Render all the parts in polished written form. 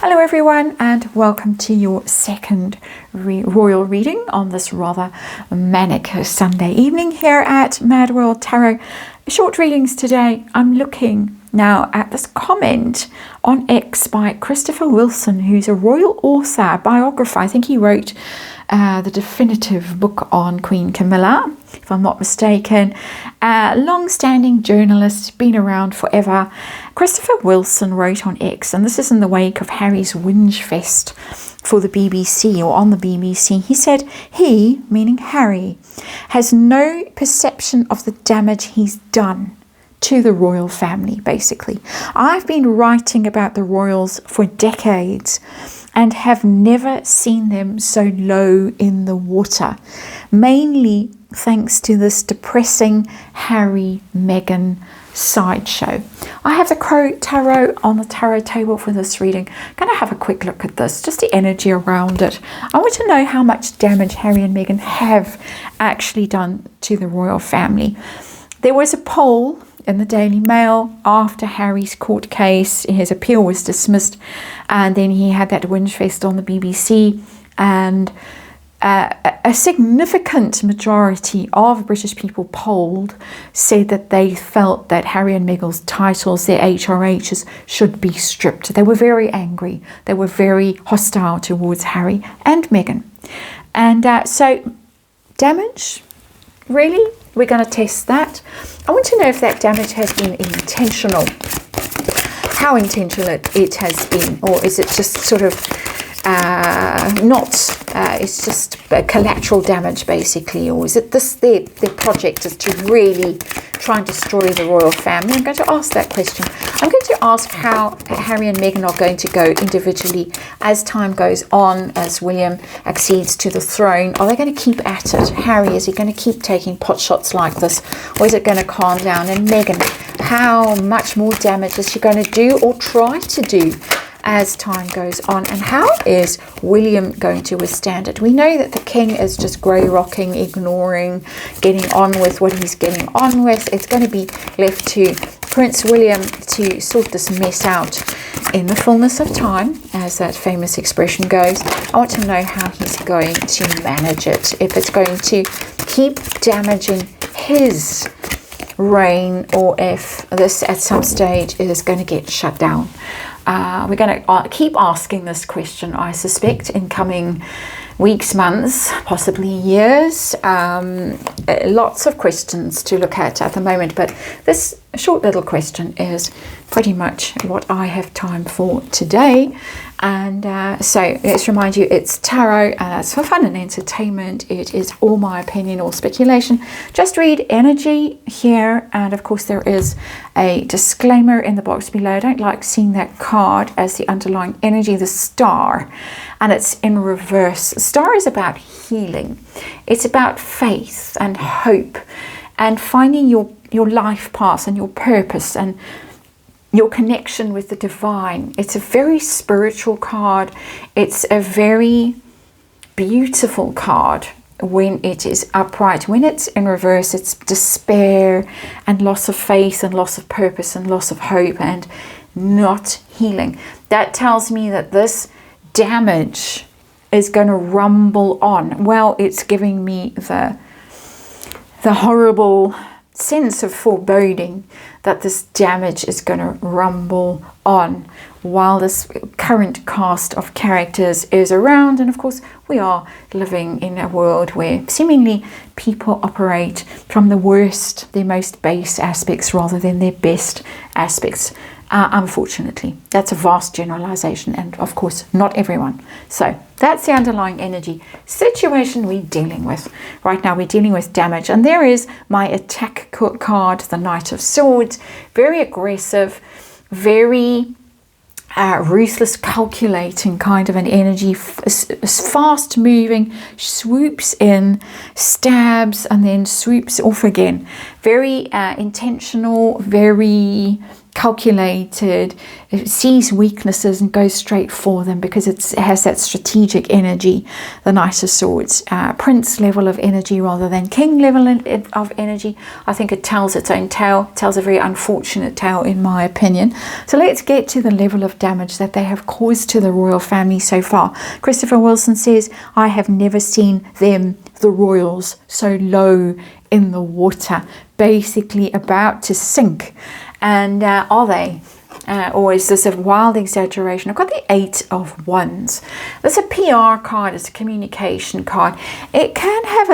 Hello everyone, and welcome to your second royal reading on this rather manic Sunday evening here at MadWorldTarot. Short readings today. I'm looking now at this comment on X by Christopher Wilson, who's a royal author, biographer. I think he wrote the definitive book on Queen Camilla, if I'm not mistaken. Long-standing journalist, been around forever. Christopher Wilson wrote on X, and this is in the wake of Harry's whinge fest for the BBC, or on the BBC. He said he, meaning Harry, has no perception of the damage he's done to the royal family, basically. I've been writing about the royals for decades and have never seen them so low in the water, mainly thanks to this depressing Harry-Meghan sideshow. I have the Crow Tarot on the tarot table for this reading. I'm going to have a quick look at this, just the energy around it. I want to know how much damage Harry and Meghan have actually done to the royal family. There was a poll in the Daily Mail after Harry's court case. His appeal was dismissed, and then he had that whinge fest on the BBC, and a significant majority of British people polled said that they felt that Harry and Meghan's titles, their HRHs, should be stripped. They were very angry. They were very hostile towards Harry and Meghan. And so damage, really? We're going to test that. I want to know if that damage has been intentional. How intentional it has been, or is it just sort of it's just collateral damage basically, or is it this their project is to really try and destroy the royal family? I'm going to ask that question. I'm going to ask how Harry and Meghan are going to go individually as time goes on, as William accedes to the throne. Are they going to keep at it? Harry, is he going to keep taking pot shots like this, or is it going to calm down? And Meghan, how much more damage is she going to do or try to do as time goes on, and how is William going to withstand it? We know that the king is just grey rocking, ignoring, getting on with what he's getting on with. It's going to be left to Prince William to sort this mess out in the fullness of time, as that famous expression goes. I want to know how he's going to manage it, if it's going to keep damaging his reign, or if this at some stage is going to get shut down. We're going to keep asking this question, I suspect, in coming weeks, months, possibly years. Lots of questions to look at the moment, but this short little question is pretty much what I have time for today. And so let's remind you, it's tarot, and it's for fun and entertainment. It is all my opinion or speculation. Just read energy here, and of course there is a disclaimer in the box below. I don't like seeing that card as the underlying energy, the star, and it's in reverse. Star is about healing. It's about faith and hope and finding your life path and your purpose and your connection with the divine. It's a very spiritual card. It's a very beautiful card when it is upright. When it's in reverse, it's despair and loss of faith and loss of purpose and loss of hope and not healing. That tells me that this damage is going to rumble on. Well, it's giving me the horrible sense of foreboding that this damage is going to rumble on while this current cast of characters is around. And of course, we are living in a world where seemingly people operate from the worst, their most base aspects rather than their best aspects. Unfortunately, that's a vast generalization, and of course not everyone. So that's the underlying energy situation we're dealing with right now. We're dealing with damage, and there is my attack card, the Knight of Swords. Very aggressive, very ruthless, calculating kind of an energy, fast moving, swoops in, stabs, and then swoops off again. Very intentional, very calculated, it sees weaknesses and goes straight for them because it has that strategic energy, the Knight of Swords. Prince level of energy rather than king level of energy. I think it tells its own tale. It tells a very unfortunate tale in my opinion. So let's get to the level of damage that they have caused to the royal family so far. Christopher Wilson says, I have never seen them, the royals, so low in the water, basically about to sink. And are they? Or is this a wild exaggeration? I've got the 8 of Wands. That's a PR card. It's a communication card. It can have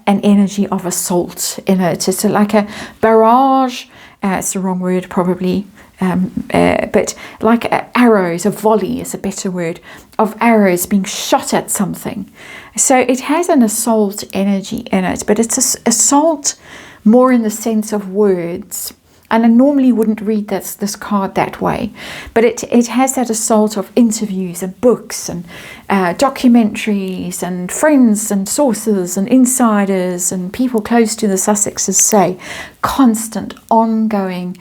an energy of assault in it. It's like a barrage. It's the wrong word probably. But like arrows, a volley is a better word, of arrows being shot at something. So it has an assault energy in it, but it's assault more in the sense of words. And I normally wouldn't read this card that way, but it has that assault of interviews and books and documentaries and friends and sources and insiders and people close to the Sussexes say constant, ongoing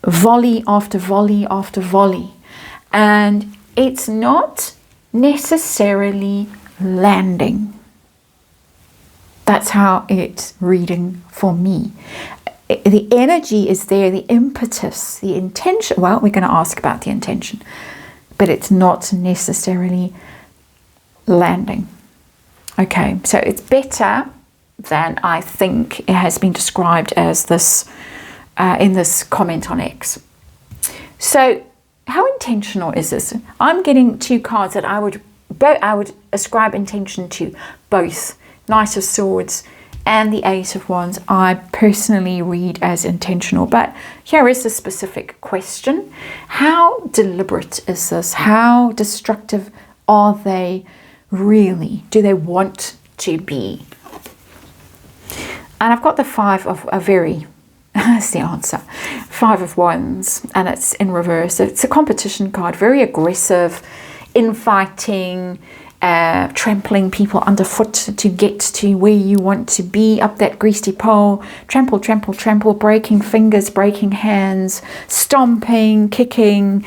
volley after volley after volley. And it's not necessarily landing. That's how it's reading for me. The energy is there, the impetus, the intention. Well, we're going to ask about the intention, but it's not necessarily landing. Okay, so it's better than I think it has been described as this in this comment on X. So how intentional is this? I'm getting 2 cards that I would ascribe intention to, both Knight of Swords and the 8 of Wands. I personally read as intentional, but here is a specific question. How deliberate is this? How destructive are they really? Do they want to be? And I've got the 5 of a very, that's the answer, 5 of Wands, and it's in reverse. It's a competition card, very aggressive, infighting, trampling people underfoot to get to where you want to be, up that greasy pole. Trample, trample, trample, breaking fingers, breaking hands, stomping, kicking,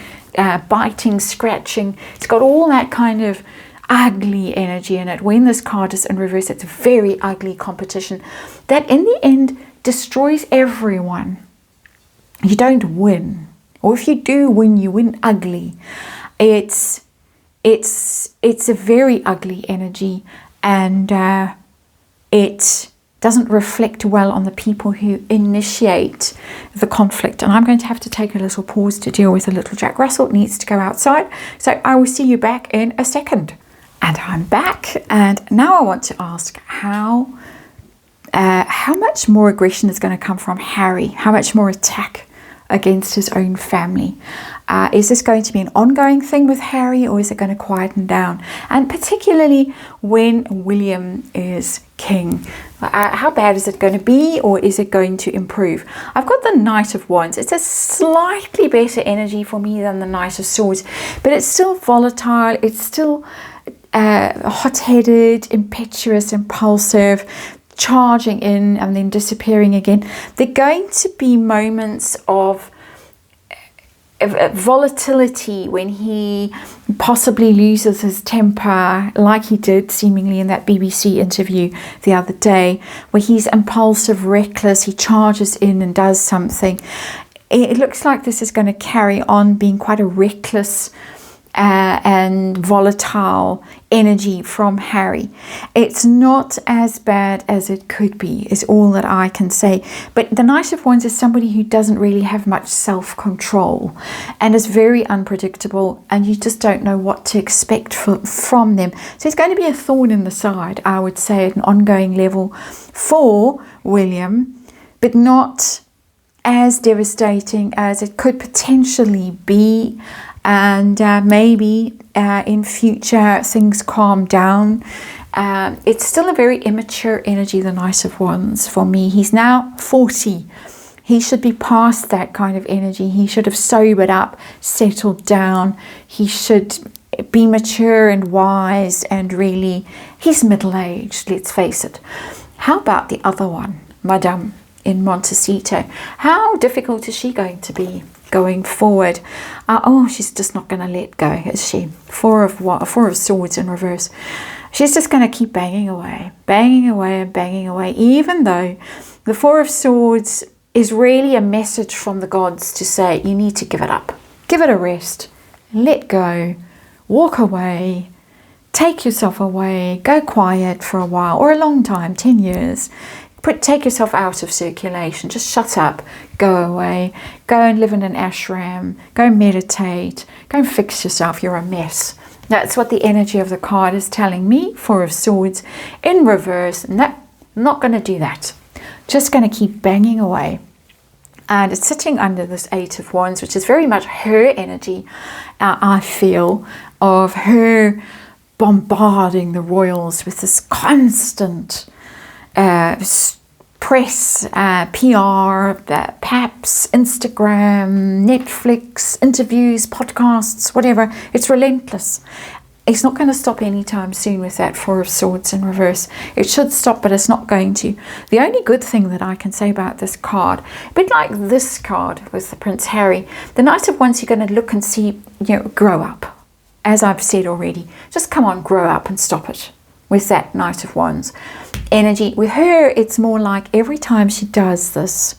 biting, scratching. It's got all that kind of ugly energy in it. When this card is in reverse, it's a very ugly competition that in the end destroys everyone. You don't win, or if you do win, you win ugly. It's a very ugly energy, and it doesn't reflect well on the people who initiate the conflict. And I'm going to have to take a little pause to deal with a little Jack Russell. It needs to go outside. So I will see you back in a second. And I'm back, and now I want to ask how much more aggression is going to come from Harry? How much more attack against his own family? Is this going to be an ongoing thing with Harry, or is it going to quieten down? And particularly when William is king, how bad is it going to be, or is it going to improve? I've got the Knight of Wands. It's a slightly better energy for me than the Knight of Swords, but it's still volatile. It's still hot-headed, impetuous, impulsive, charging in and then disappearing again. There are going to be moments of volatility when he possibly loses his temper, like he did seemingly in that BBC interview the other day, where he's impulsive, reckless, he charges in and does something. It looks like this is going to carry on being quite a reckless and volatile energy from Harry. It's not as bad as it could be, is all that I can say. But the Knight of Wands is somebody who doesn't really have much self-control and is very unpredictable, and you just don't know what to expect from them. So it's going to be a thorn in the side, I would say, at an ongoing level for William, but not as devastating as it could potentially be. And maybe in future things calm down. It's still a very immature energy, the Knight of Wands, for me. He's now 40. He should be past that kind of energy. He should have sobered up, settled down. He should be mature and wise, and really, he's middle-aged, let's face it. How about the other one, Madame? in Montecito. How difficult is she going to be going forward? Oh, she's just not going to let go, is she? Four of Swords in reverse. She's just going to keep banging away and banging away, even though the Four of Swords is really a message from the gods to say, you need to give it up. Give it a rest. Let go. Walk away. Take yourself away. Go quiet for a while, or a long time, 10 years. Take yourself out of circulation. Just shut up. Go away. Go and live in an ashram. Go meditate. Go and fix yourself. You're a mess. That's what the energy of the card is telling me. Four of Swords in reverse. No, not going to do that. Just going to keep banging away. And it's sitting under this Eight of Wands, which is very much her energy, I feel, of her bombarding the royals with this constant press, PR, PAPs, Instagram, Netflix, interviews, podcasts, whatever. It's relentless. It's not going to stop anytime soon with that Four of Swords in reverse. It should stop, but it's not going to. The only good thing that I can say about this card, a bit like this card with the Prince Harry, the Knight of Wands, you're going to look and see, grow up. As I've said already, just come on, grow up and stop it with that Knight of Wands energy. With her, it's more like every time she does this,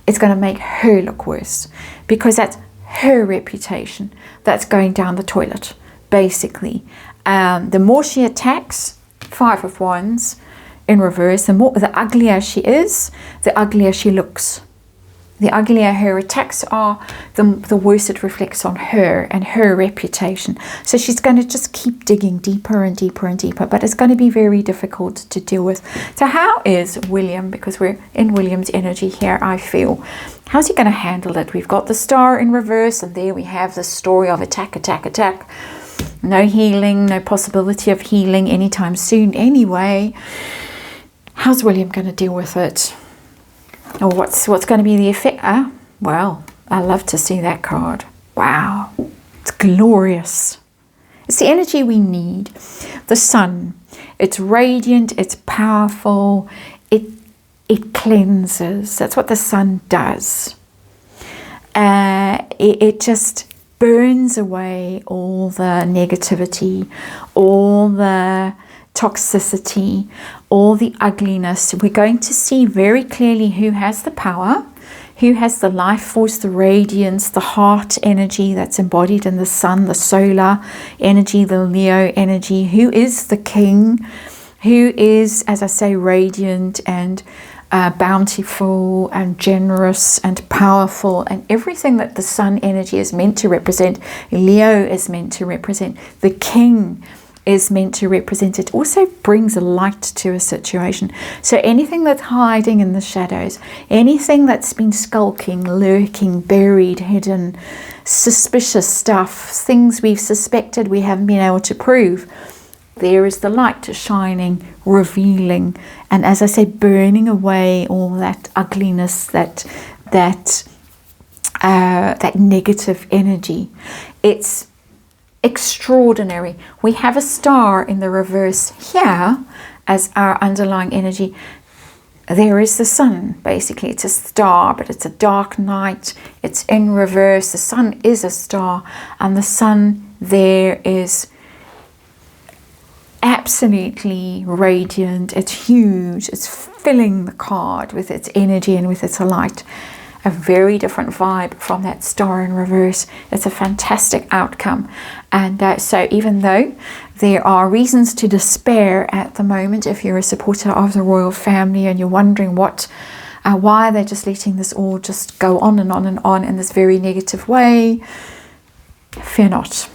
it's going to make her look worse, because that's her reputation that's going down the toilet, basically. The more she attacks, Five of Wands in reverse, the uglier she is, the uglier she looks. The uglier her attacks are, the worse it reflects on her and her reputation. So she's going to just keep digging deeper and deeper and deeper, but it's going to be very difficult to deal with. So how is William, because we're in William's energy here, I feel, how's he going to handle it? We've got the Star in reverse, and there we have the story of attack, attack, attack. No healing, no possibility of healing anytime soon anyway. How's William going to deal with it? Or what's going to be the effect? Well, I love to see that card. Wow, it's glorious. It's the energy we need. The sun, it's radiant, it's powerful, it cleanses. That's what the sun does. It just burns away all the negativity, all the toxicity, all the ugliness. We're going to see very clearly who has the power, who has the life force, the radiance, the heart energy that's embodied in the sun, the solar energy, the Leo energy, who is the king, who is, as I say, radiant and bountiful and generous and powerful, and everything that the sun energy is meant to represent, Leo is meant to represent, the king is meant to represent. It also brings a light to a situation. So anything that's hiding in the shadows, anything that's been skulking, lurking, buried, hidden, suspicious stuff, things we've suspected we haven't been able to prove, there is the light shining, revealing, and as I say, burning away all that ugliness, that negative energy. It's extraordinary. We have a star in the reverse here as our underlying energy. There is the sun, basically. It's a star, but it's a dark night. It's in reverse. The sun is a star, and the sun there is absolutely radiant. It's huge. It's filling the card with its energy and with its light. A very different vibe from that star in reverse. It's a fantastic outcome. And so even though there are reasons to despair at the moment, if you're a supporter of the royal family and you're wondering why are they just letting this all just go on and on and on in this very negative way, fear not.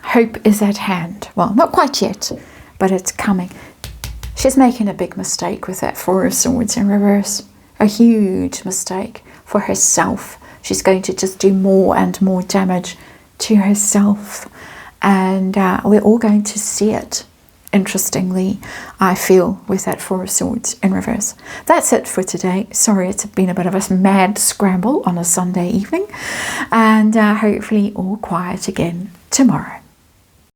Hope is at hand. Well, not quite yet, but it's coming. She's making a big mistake with that Four of Swords in reverse. A huge mistake for herself. She's going to just do more and more damage to herself, and we're all going to see it, interestingly, I feel, with that Four of Swords in reverse. That's it for today. Sorry, it's been a bit of a mad scramble on a Sunday evening, and hopefully all quiet again tomorrow.